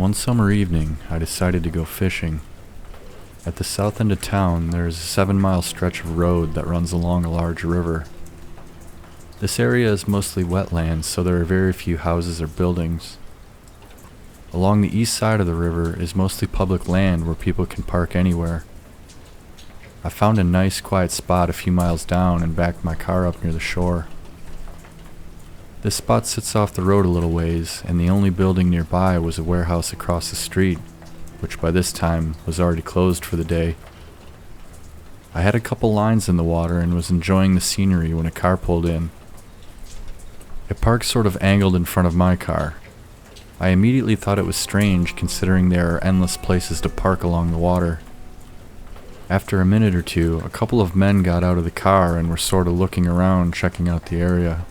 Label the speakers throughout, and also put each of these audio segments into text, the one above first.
Speaker 1: One summer evening, I decided to go fishing. At the south end of town, there is a 7-mile stretch of road that runs along a large river. This area is mostly wetlands, so there are very few houses or buildings. Along the east side of the river is mostly public land where people can park anywhere. I found a nice quiet spot a few miles down and backed my car up near the shore. This spot sits off the road a little ways, and the only building nearby was a warehouse across the street, which by this time was already closed for the day. I had a couple lines in the water and was enjoying the scenery when a car pulled in. It parked sort of angled in front of my car. I immediately thought it was strange considering there are endless places to park along the water. After a minute or two, a couple of men got out of the car and were sort of looking around, checking out the area.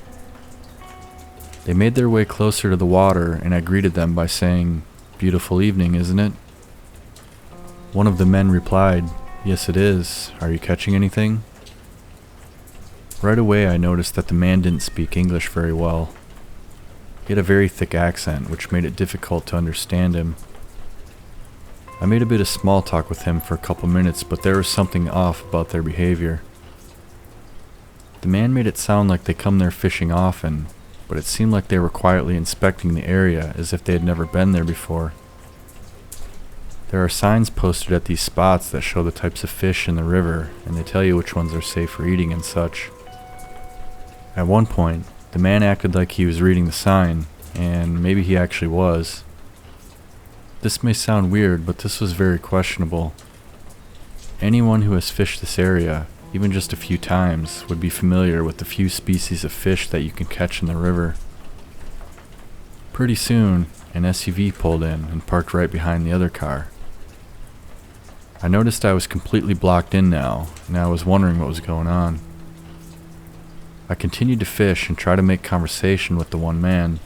Speaker 1: They made their way closer to the water, and I greeted them by saying, "Beautiful evening, isn't it?" One of the men replied, "Yes, it is. Are you catching anything?" Right away I noticed that the man didn't speak English very well. He had a very thick accent, which made it difficult to understand him. I made a bit of small talk with him for a couple minutes, but there was something off about their behavior. The man made it sound like they come there fishing often, but it seemed like they were quietly inspecting the area as if they had never been there before. There are signs posted at these spots that show the types of fish in the river, and they tell you which ones are safe for eating and such. At one point, the man acted like he was reading the sign, and maybe he actually was. This may sound weird, but this was very questionable. Anyone who has fished this area, even just a few times, would be familiar with the few species of fish that you can catch in the river. Pretty soon, an SUV pulled in and parked right behind the other car. I noticed I was completely blocked in now, and I was wondering what was going on. I continued to fish and try to make conversation with the one man.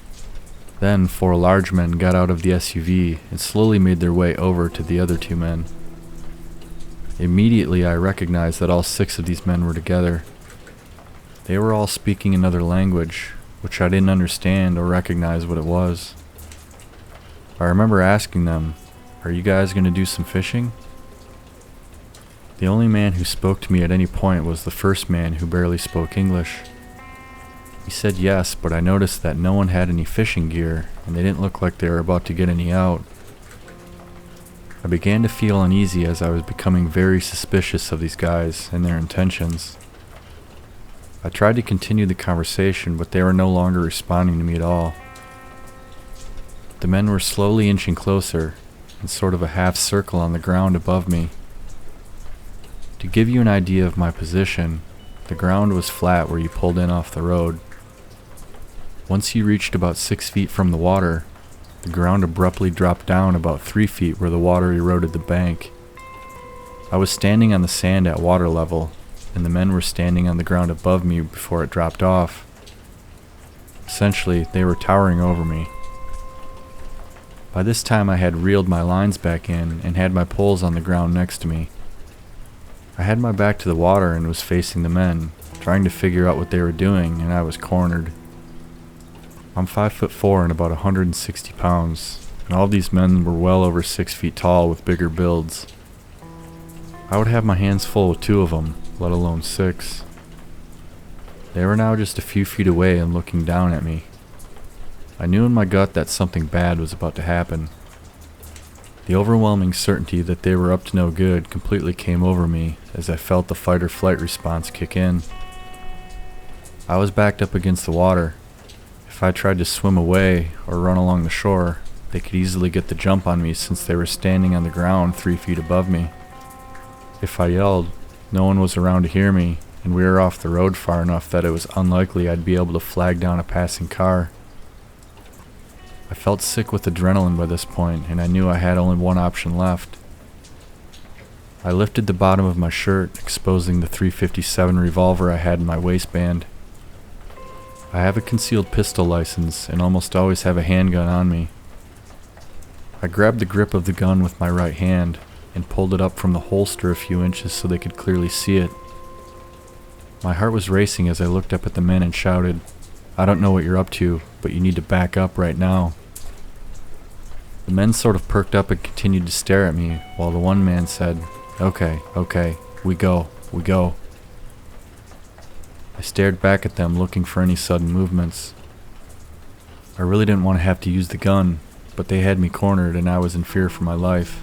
Speaker 1: Then 4 large men got out of the SUV and slowly made their way over to the other 2 men. Immediately I recognized that all 6 of these men were together. They were all speaking another language, which I didn't understand or recognize what it was. I remember asking them, "Are you guys going to do some fishing?" The only man who spoke to me at any point was the first man, who barely spoke English. He said yes, but I noticed that no one had any fishing gear, and they didn't look like they were about to get any out. I began to feel uneasy as I was becoming very suspicious of these guys and their intentions. I tried to continue the conversation, but they were no longer responding to me at all. The men were slowly inching closer, in sort of a half circle on the ground above me. To give you an idea of my position, the ground was flat where you pulled in off the road. Once you reached about 6 feet from the water, the ground abruptly dropped down about 3 feet where the water eroded the bank. I was standing on the sand at water level, and the men were standing on the ground above me before it dropped off. Essentially, they were towering over me. By this time I had reeled my lines back in and had my poles on the ground next to me. I had my back to the water and was facing the men, trying to figure out what they were doing, and I was cornered. I'm 5'4" and about 160 pounds, and all these men were well over 6 feet tall with bigger builds. I would have my hands full with 2 of them, let alone 6. They were now just a few feet away and looking down at me. I knew in my gut that something bad was about to happen. The overwhelming certainty that they were up to no good completely came over me as I felt the fight or flight response kick in. I was backed up against the water. If I tried to swim away or run along the shore, they could easily get the jump on me since they were standing on the ground 3 feet above me. If I yelled, no one was around to hear me, and we were off the road far enough that it was unlikely I'd be able to flag down a passing car. I felt sick with adrenaline by this point, and I knew I had only one option left. I lifted the bottom of my shirt, exposing the .357 revolver I had in my waistband. I have a concealed pistol license and almost always have a handgun on me. I grabbed the grip of the gun with my right hand and pulled it up from the holster a few inches so they could clearly see it. My heart was racing as I looked up at the men and shouted, "I don't know what you're up to, but you need to back up right now." The men sort of perked up and continued to stare at me, while the one man said, Okay, we go. I stared back at them, looking for any sudden movements. I really didn't want to have to use the gun, but they had me cornered and I was in fear for my life.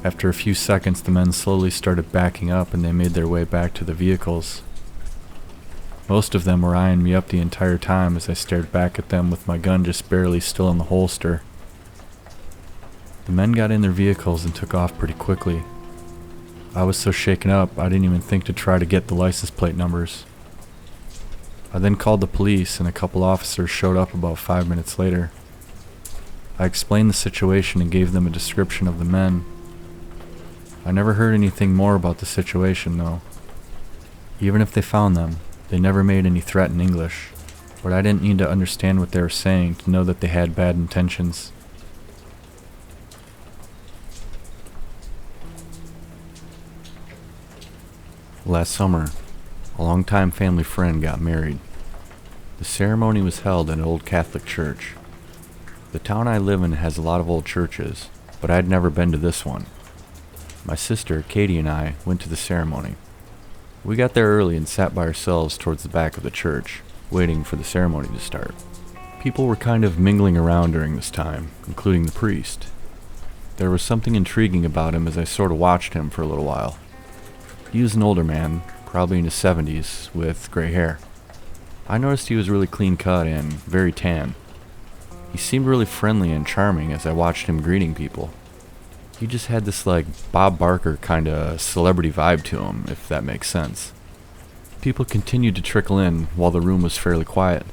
Speaker 1: After a few seconds, the men slowly started backing up and they made their way back to the vehicles. Most of them were eyeing me up the entire time as I stared back at them with my gun just barely still in the holster. The men got in their vehicles and took off pretty quickly. I was so shaken up, I didn't even think to try to get the license plate numbers. I then called the police and a couple officers showed up about 5 minutes later. I explained the situation and gave them a description of the men. I never heard anything more about the situation though. Even if they found them, they never made any threat in English, but I didn't need to understand what they were saying to know that they had bad intentions. Last summer, a longtime family friend got married. The ceremony was held in an old Catholic church. The town I live in has a lot of old churches, but I'd never been to this one. My sister, Katie, and I went to the ceremony. We got there early and sat by ourselves towards the back of the church, waiting for the ceremony to start. People were kind of mingling around during this time, including the priest. There was something intriguing about him as I sort of watched him for a little while. He was an older man, probably in his 70s, with gray hair. I noticed he was really clean cut and very tan. He seemed really friendly and charming as I watched him greeting people. He just had this Bob Barker kind of celebrity vibe to him, if that makes sense. People continued to trickle in while the room was fairly quiet.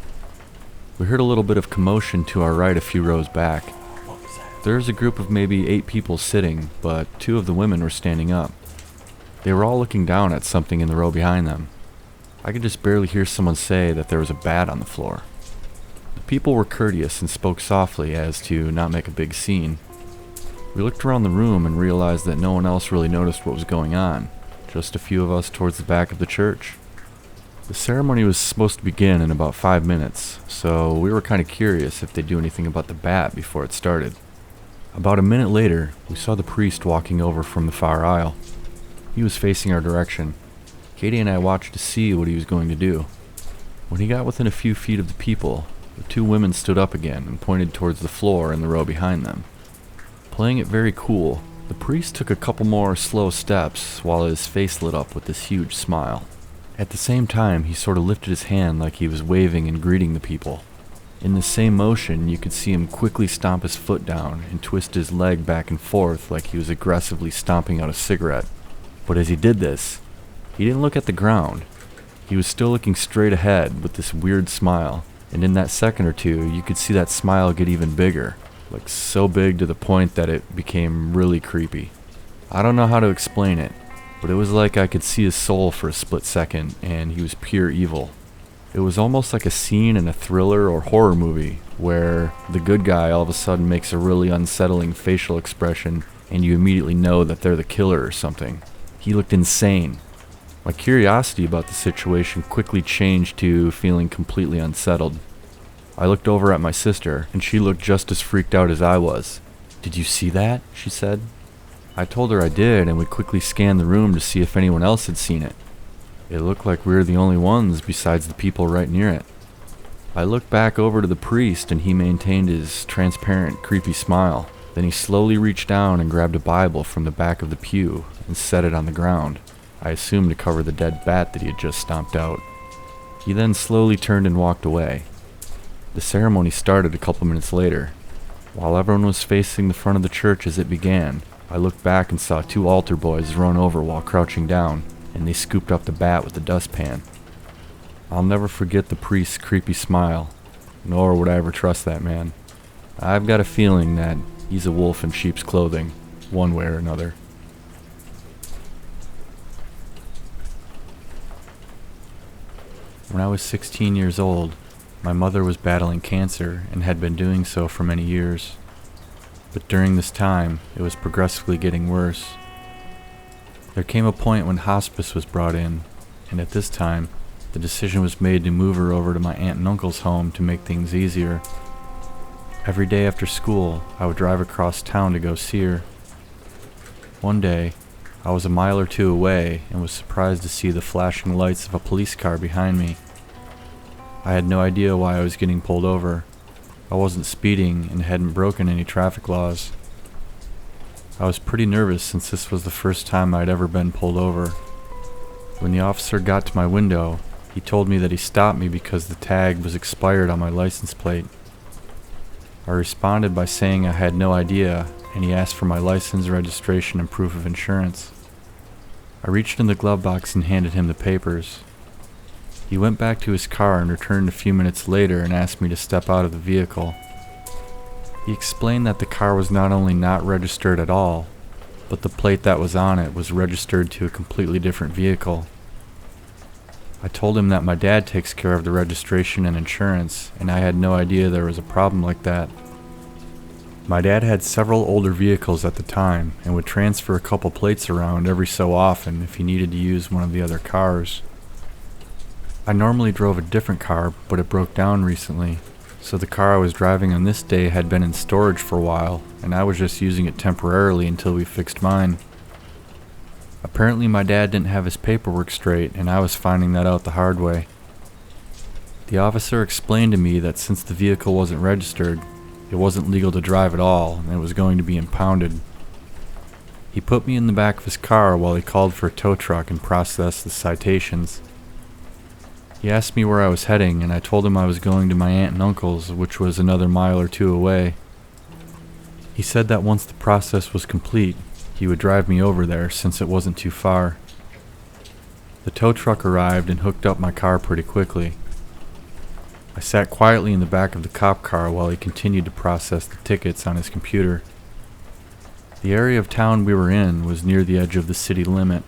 Speaker 1: We heard a little bit of commotion to our right a few rows back. There was a group of maybe 8 people sitting, but 2 of the women were standing up. They were all looking down at something in the row behind them. I could just barely hear someone say that there was a bat on the floor. The people were courteous and spoke softly as to not make a big scene. We looked around the room and realized that no one else really noticed what was going on, just a few of us towards the back of the church. The ceremony was supposed to begin in about 5 minutes, so we were kind of curious if they'd do anything about the bat before it started. About a minute later, we saw the priest walking over from the far aisle. He was facing our direction. Katie and I watched to see what he was going to do. When he got within a few feet of the people, the 2 women stood up again and pointed towards the floor in the row behind them. Playing it very cool, the priest took a couple more slow steps while his face lit up with this huge smile. At the same time, he sort of lifted his hand like he was waving and greeting the people. In the same motion, you could see him quickly stomp his foot down and twist his leg back and forth like he was aggressively stomping out a cigarette. But as he did this, he didn't look at the ground. He was still looking straight ahead with this weird smile, and in that second or two, you could see that smile get even bigger. So big to the point that it became really creepy. I don't know how to explain it, but it was like I could see his soul for a split second, and he was pure evil. It was almost like a scene in a thriller or horror movie, where the good guy all of a sudden makes a really unsettling facial expression, and you immediately know that they're the killer or something. He looked insane. My curiosity about the situation quickly changed to feeling completely unsettled. I looked over at my sister, and she looked just as freaked out as I was. "Did you see that?" she said. I told her I did, and we quickly scanned the room to see if anyone else had seen it. It looked like we were the only ones besides the people right near it. I looked back over to the priest, and he maintained his transparent, creepy smile. Then he slowly reached down and grabbed a Bible from the back of the pew and set it on the ground, I assumed to cover the dead bat that he had just stomped out. He then slowly turned and walked away. The ceremony started a couple minutes later. While everyone was facing the front of the church as it began, I looked back and saw 2 altar boys run over while crouching down, and they scooped up the bat with the dustpan. I'll never forget the priest's creepy smile, nor would I ever trust that man. I've got a feeling that he's a wolf in sheep's clothing, one way or another. When I was 16 years old, my mother was battling cancer and had been doing so for many years. But during this time, it was progressively getting worse. There came a point when hospice was brought in, and at this time, the decision was made to move her over to my aunt and uncle's home to make things easier. Every day after school, I would drive across town to go see her. One day, I was a mile or two away and was surprised to see the flashing lights of a police car behind me. I had no idea why I was getting pulled over. I wasn't speeding and hadn't broken any traffic laws. I was pretty nervous since this was the first time I'd ever been pulled over. When the officer got to my window, he told me that he stopped me because the tag was expired on my license plate. I responded by saying I had no idea, and he asked for my license, registration, and proof of insurance. I reached in the glove box and handed him the papers. He went back to his car and returned a few minutes later and asked me to step out of the vehicle. He explained that the car was not only not registered at all, but the plate that was on it was registered to a completely different vehicle. I told him that my dad takes care of the registration and insurance, and I had no idea there was a problem like that. My dad had several older vehicles at the time and would transfer a couple plates around every so often if he needed to use one of the other cars. I normally drove a different car, but it broke down recently, so the car I was driving on this day had been in storage for a while, and I was just using it temporarily until we fixed mine. Apparently my dad didn't have his paperwork straight, and I was finding that out the hard way. The officer explained to me that since the vehicle wasn't registered, it wasn't legal to drive at all, and it was going to be impounded. He put me in the back of his car while he called for a tow truck and processed the citations. He asked me where I was heading, and I told him I was going to my aunt and uncle's, which was another mile or two away. He said that once the process was complete, he would drive me over there since it wasn't too far. The tow truck arrived and hooked up my car pretty quickly. I sat quietly in the back of the cop car while he continued to process the tickets on his computer. The area of town we were in was near the edge of the city limit.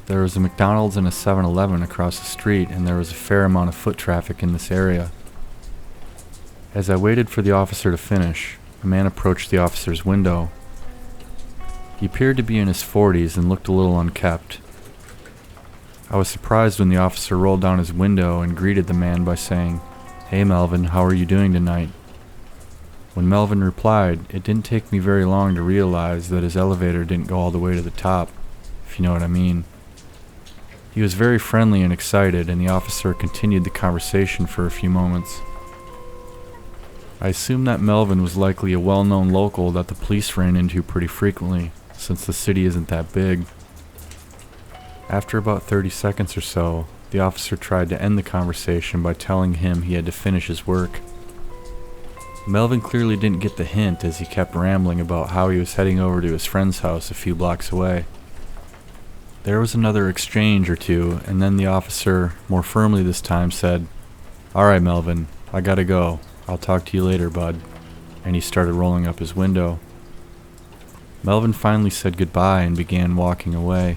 Speaker 1: There was a McDonald's and a 7-Eleven across the street, and there was a fair amount of foot traffic in this area. As I waited for the officer to finish, a man approached the officer's window. He appeared to be in his 40s and looked a little unkempt. I was surprised when the officer rolled down his window and greeted the man by saying, "Hey Melvin, how are you doing tonight?" When Melvin replied, it didn't take me very long to realize that his elevator didn't go all the way to the top, if you know what I mean. He was very friendly and excited, and the officer continued the conversation for a few moments. I assumed that Melvin was likely a well-known local that the police ran into pretty frequently, since the city isn't that big. After about 30 seconds or so, the officer tried to end the conversation by telling him he had to finish his work. Melvin clearly didn't get the hint as he kept rambling about how he was heading over to his friend's house a few blocks away. There was another exchange or two, and then the officer, more firmly this time, said, "All right, Melvin, I gotta go. I'll talk to you later, bud." And he started rolling up his window. Melvin finally said goodbye and began walking away.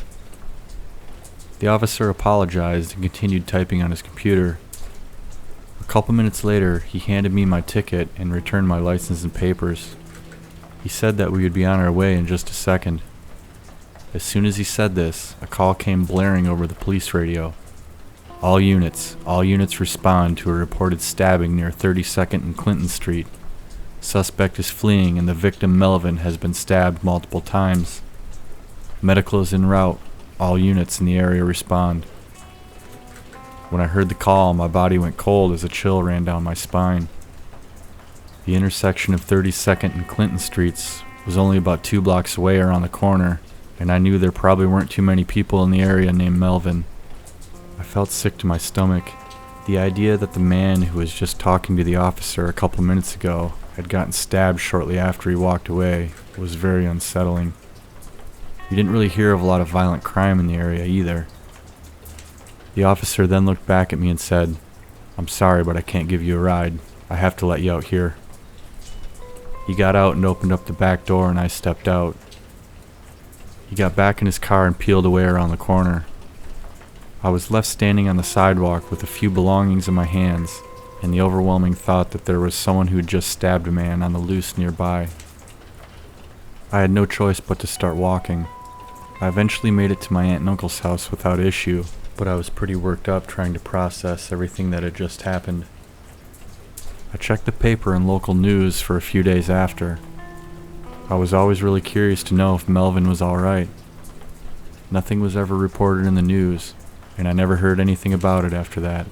Speaker 1: The officer apologized and continued typing on his computer. A couple minutes later, he handed me my ticket and returned my license and papers. He said that we would be on our way in just a second. As soon as he said this, a call came blaring over the police radio. All units respond to a reported stabbing near 32nd and Clinton Street. Suspect is fleeing and the victim Melvin has been stabbed multiple times. Medical is en route. All units in the area respond. When I heard the call, my body went cold as a chill ran down my spine. The intersection of 32nd and Clinton Streets was only about 2 blocks away around the corner, and I knew there probably weren't too many people in the area named Melvin. I felt sick to my stomach. The idea that the man who was just talking to the officer a couple minutes ago had gotten stabbed shortly after he walked away was very unsettling. You didn't really hear of a lot of violent crime in the area either. The officer then looked back at me and said, "I'm sorry, but I can't give you a ride. I have to let you out here." He got out and opened up the back door, and I stepped out. He got back in his car and peeled away around the corner. I was left standing on the sidewalk with a few belongings in my hands, and the overwhelming thought that there was someone who had just stabbed a man on the loose nearby. I had no choice but to start walking. I eventually made it to my aunt and uncle's house without issue, but I was pretty worked up trying to process everything that had just happened. I checked the paper and local news for a few days after. I was always really curious to know if Melvin was alright. Nothing was ever reported in the news, and I never heard anything about it after that.